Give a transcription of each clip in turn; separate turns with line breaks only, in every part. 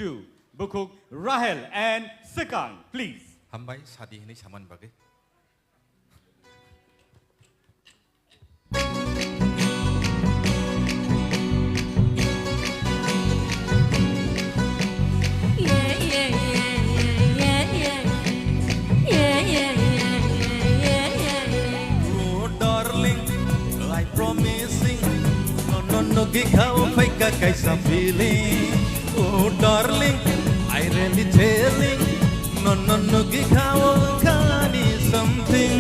to Bukuk Rahel and Swkang, please.
Hambai sadi ini saman bagai.
Logi kau fake kaisa feeling. Oh darling, I really telling. No Logi kau kani something.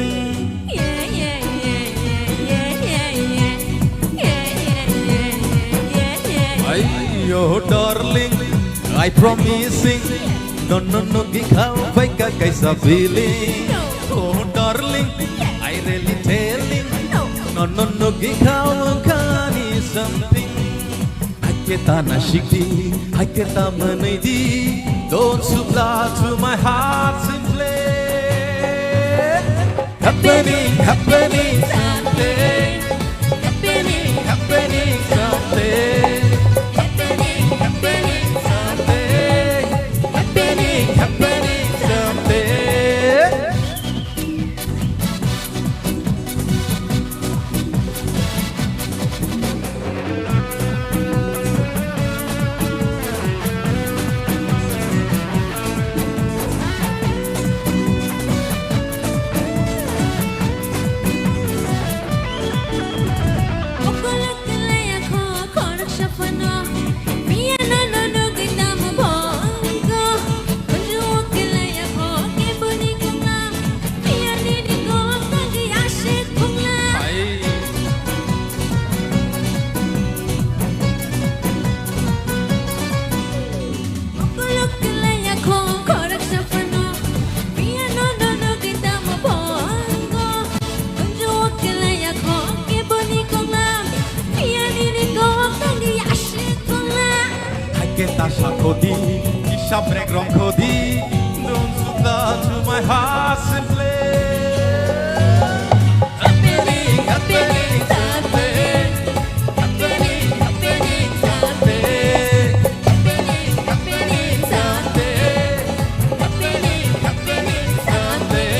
Ayo darling, I promising. No Logi kau fake kaisa feeling. Oh darling, I really telling. No Logi kau kani something. Haketa nashikdi, haketa manaidi. Don't supply to my heart simply. Happening, happening someday. Happening, happening someday. Happening, happening someday. Happening, happening someday. Haketa shakodi, kisha break rongkodi. Don't supply to my heart simply. Happening, happening someday. Happening, happening someday. Happening, happening someday. Happening, happening someday.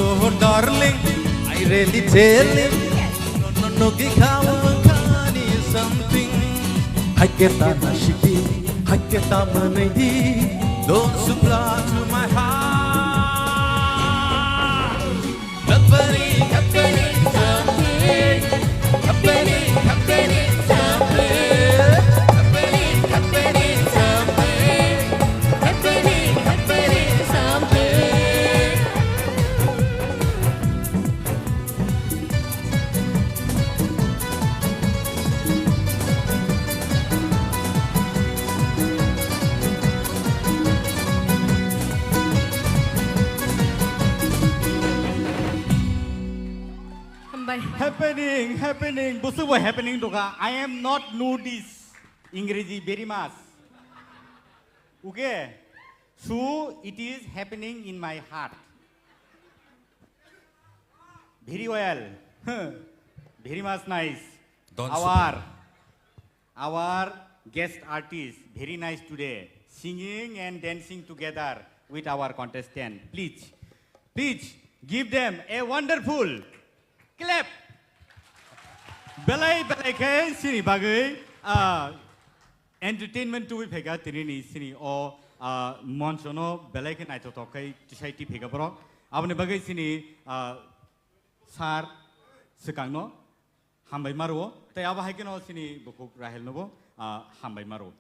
Oh darling, I really telling. No Logi kau kani something. Haketa nashiki, haketa manaidi. Don't supply to my heart. Happening, happening someday. Happening, happening someday. Happening, happening someday. Happening, happening someday.
Happening. Busu what happening doga. I am not know this English very much. Okay, so it is happening in my heart. Very well, very much nice. Our guest artist very nice today, singing and dancing together with our contestant. Please give them a wonderful clap. Belai ke sini bagai entertainment tu phega tini ni sini o monsono belai ke naito tokai society phega bro abne bagai sini sar Swkang no hambai maro tai aba haike no sini Bukuk Rahel no bo hambai maro